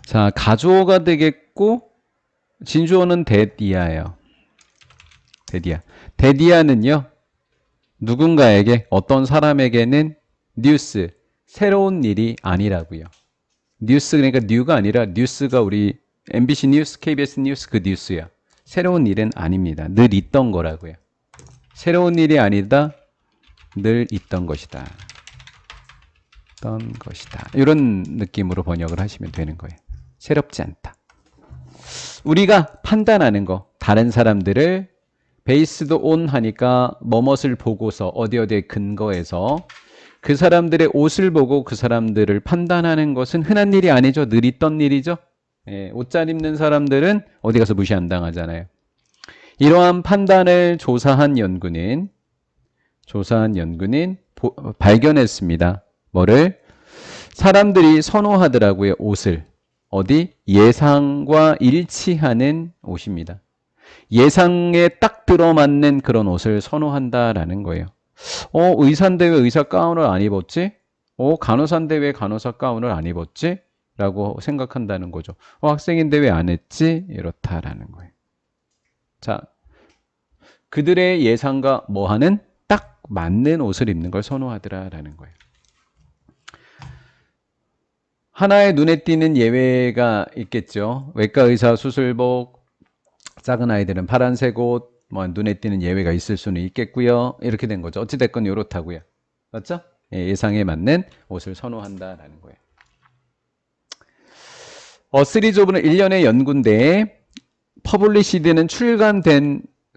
자, 가주어가 되겠고 진주어는 데디아예요. 데디아. 데디아는요. 누군가에게 어떤 사람에게는 뉴스, 새로운 일이 아니라고요. 뉴스 그러니까 뉴가 아니라 뉴스가 우리 MBC 뉴스, KBS 뉴스 그 뉴스야. 새로운 일은 아닙니다. 늘 있던 거라고요. 새로운 일이 아니다. 늘 있던 것이다. 있던 것이다. 이런 느낌으로 번역을 하시면 되는 거예요. 새롭지 않다. 우리가 판단하는 거, 다른 사람들을 베이스드 온 하니까 뭐뭇을 보고서 어디에 근거해서 그 사람들의 옷을 보고 그 사람들을 판단하는 것은 흔한 일이 아니죠. 늘 있던 일이죠. 예, 옷 잘 입는 사람들은 어디 가서 무시 안 당하잖아요. 이러한 판단을 조사한 연구는 발견했습니다. 뭐를? 사람들이 선호하더라고요. 옷을. 어디? 예상과 일치하는 옷입니다. 예상에 딱 들어맞는 그런 옷을 선호한다라는 거예요. 의사인데 왜 의사 가운을 안 입었지? 간호사인데 왜 간호사 가운을 안 입었지? 라고 생각한다는 거죠. 학생인데 왜 안 했지? 이렇다라는 거예요. 자, 그들의 예상과 뭐하는? 딱 맞는 옷을 입는 걸 선호하더라라는 거예요. 하나의 눈에 띄는 예외가 있겠죠. 외과 의사 수술복, 작은 아이들은 파란색 옷, 눈에 띄는 예외가 있을 수는 있겠고요. 이렇게 된 거죠. 어찌됐건 이렇다고요. 맞죠? 예상에 맞는 옷을 선호한다라는 거예요. 시리즈오브는 1년의 연구인데 퍼블리시드는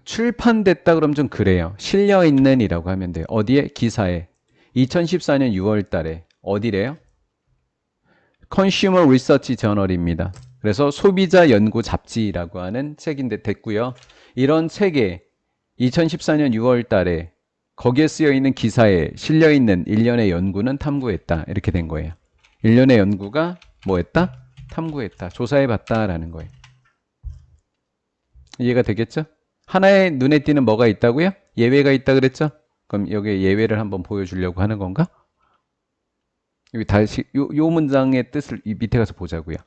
출판됐다 그러면 좀 그래요. 실려있는이라고 하면 돼요. 어디에? 기사에. 2014년 6월 달에. 어디래요? 컨슈머 리서치 저널입니다. 그래서 소비자 연구 잡지라고 하는 책인데 됐고요. 이런 책에 2014년 6월 달에 거기에 쓰여 있는 기사에 실려 있는 일련의 연구는 탐구했다. 이렇게 된 거예요. 일련의 연구가 뭐 했다? 탐구했다. 조사해 봤다라는 거예요. 이해가 되겠죠? 하나의 눈에 띄는 뭐가 있다고요? 예외가 있다 그랬죠? 그럼 여기 예외를 한번 보여주려고 하는 건가? 여기 다시 요 문장의 뜻을 이 밑에 가서 보자고요.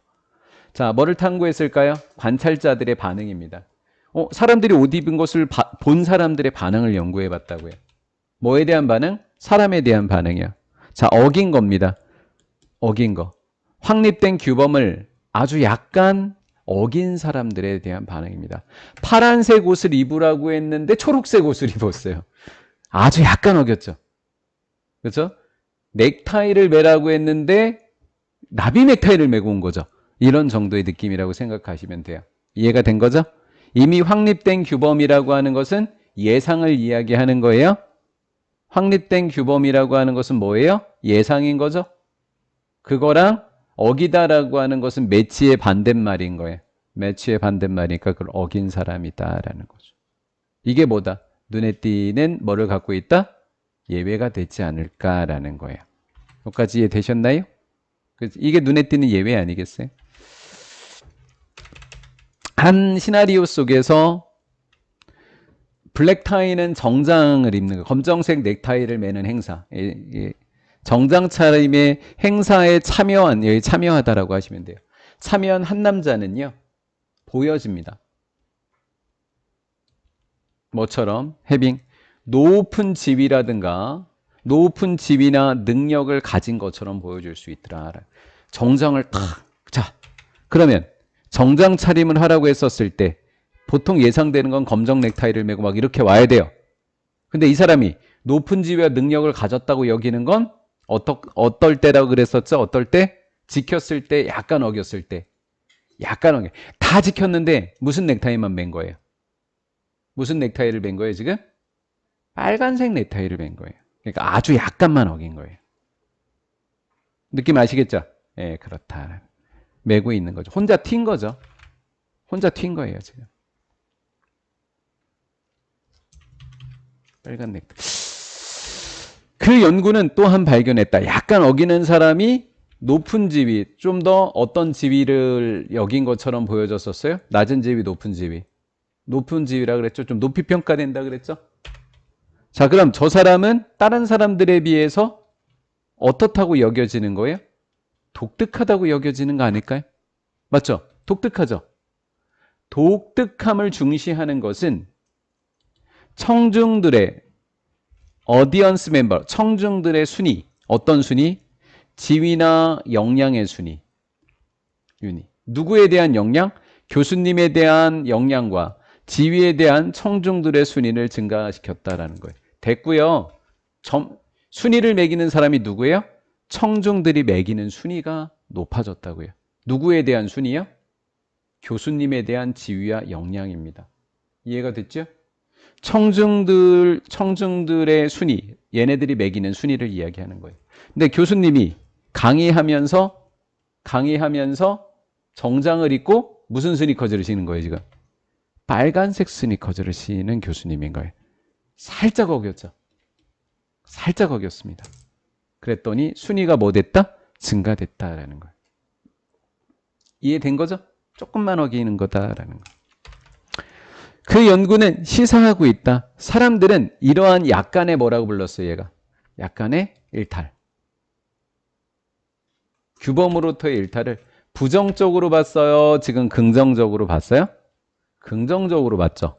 자, 뭐를 탐구했을까요? 관찰자들의 반응입니다. 사람들이 옷 입은 것을 본 사람들의 반응을 연구해 봤다고요. 뭐에 대한 반응? 사람에 대한 반응이야. 자, 어긴 겁니다. 어긴 거. 확립된 규범을 아주 약간 어긴 사람들에 대한 반응입니다. 파란색 옷을 입으라고 했는데 초록색 옷을 입었어요. 아주 약간 어겼죠. 그렇죠? 넥타이를 매라고 했는데 나비 넥타이를 메고 온 거죠. 이런 정도의 느낌이라고 생각하시면 돼요. 이해가 된 거죠? 이미 확립된 규범이라고 하는 것은 예상을 이야기하는 거예요. 확립된 규범이라고 하는 것은 뭐예요? 예상인 거죠. 그거랑 어기다라고 하는 것은 매치의 반대말인 거예요. 매치의 반대말이니까 그걸 어긴 사람이다라는 거죠. 이게 뭐다? 눈에 띄는 뭐를 갖고 있다? 예외가 되지 않을까라는 거예요. 여기까지 이해되셨나요? 이게 눈에 띄는 예외 아니겠어요? 한 시나리오 속에서 블랙타이는 정장을 입는 거예요. 검정색 넥타이를 매는 행사. 정장 차림의 행사에 참여하다라고 하시면 돼요. 참여한 한 남자는요, 보여집니다. 뭐처럼? 높은 지위라든가 높은 지위나 능력을 가진 것처럼 보여줄 수 있더라. 정장을 자, 그러면 정장 차림을 하라고 했었을 때 보통 예상되는 건 검정 넥타이를 메고 막 이렇게 와야 돼요. 근데 이 사람이 높은 지위와 능력을 가졌다고 여기는 건 어떨 때라고 그랬었죠? 어떨 때? 지켰을 때, 약간 어겼을 때. 약간 어겨. 다 지켰는데 무슨 넥타이만 맨 거예요? 무슨 넥타이를 맨 거예요, 지금? 빨간색 넥타이를 맨 거예요. 그러니까 아주 약간만 어긴 거예요. 느낌 아시겠죠? 예, 그렇다. 메고 있는 거죠. 혼자 튄 거죠. 혼자 튄 거예요, 지금. 빨간 넥타이. 그 연구는 또한 발견했다. 약간 어기는 사람이 높은 지위, 좀 더 어떤 지위를 여긴 것처럼 보여졌었어요? 낮은 지위, 높은 지위. 높은 지위라 그랬죠? 좀 높이 평가된다 그랬죠? 자, 그럼 저 사람은 다른 사람들에 비해서 어떻다고 여겨지는 거예요? 독특하다고 여겨지는 거 아닐까요? 맞죠? 독특하죠? 독특함을 중시하는 것은 청중들의 어디언스 멤버, 청중들의 순위, 어떤 순위? 지위나 역량의 순위. 윤희. 누구에 대한 역량? 교수님에 대한 역량과 지위에 대한 청중들의 순위를 증가시켰다라는 거예요. 됐고요. 순위를 매기는 사람이 누구예요? 청중들이 매기는 순위가 높아졌다고요. 누구에 대한 순위요? 교수님에 대한 지위와 역량입니다. 이해가 됐죠? 청중들의 순위, 얘네들이 매기는 순위를 이야기하는 거예요. 근데 교수님이 강의하면서 정장을 입고 무슨 스니커즈를 신는 거예요, 지금? 빨간색 스니커즈를 신는 교수님인 거예요. 살짝 어겼죠? 살짝 어겼습니다. 그랬더니 순위가 뭐 됐다? 증가됐다라는 거예요. 이해된 거죠? 조금만 어기는 거다라는 거. 그 연구는 시사하고 있다. 사람들은 이러한 약간의 뭐라고 불렀어요, 얘가? 약간의 일탈. 규범으로부터의 일탈을 부정적으로 봤어요? 지금 긍정적으로 봤어요? 긍정적으로 봤죠.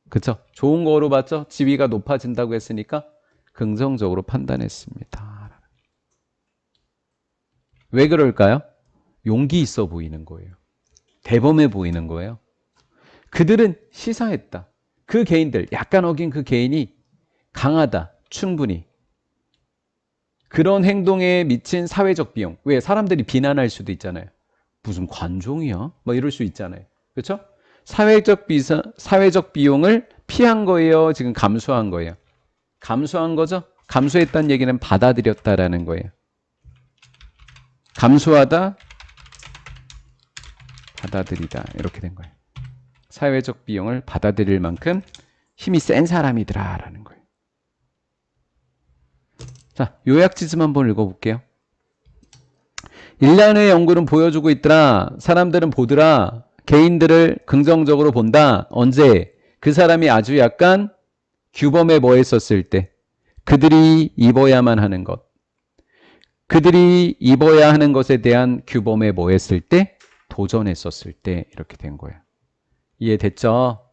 그쵸? 좋은 거로 봤죠? 지위가 높아진다고 했으니까 긍정적으로 판단했습니다. 왜 그럴까요? 용기 있어 보이는 거예요. 대범해 보이는 거예요. 그들은 시사했다. 그 개인들, 약간 어긴 그 개인이 강하다. 충분히. 그런 행동에 미친 사회적 비용. 왜? 사람들이 비난할 수도 있잖아요. 무슨 관종이야? 뭐 이럴 수 있잖아요. 그렇죠? 사회적 비용을 피한 거예요? 지금 감수한 거예요? 감수한 거죠? 감수했다는 얘기는 받아들였다라는 거예요. 감수하다, 받아들이다. 이렇게 된 거예요. 사회적 비용을 받아들일 만큼 힘이 센 사람이더라라는 거예요. 자, 요약지좀 한번 읽어볼게요. 1년의 연구는 보여주고 있더라. 사람들은 보더라. 개인들을 긍정적으로 본다. 언제? 그 사람이 아주 약간 규범에 뭐 했었을 때. 그들이 입어야만 하는 것. 그들이 입어야 하는 것에 대한 규범에 뭐 했을 때? 도전했었을 때. 이렇게 된 거예요. 이해됐죠?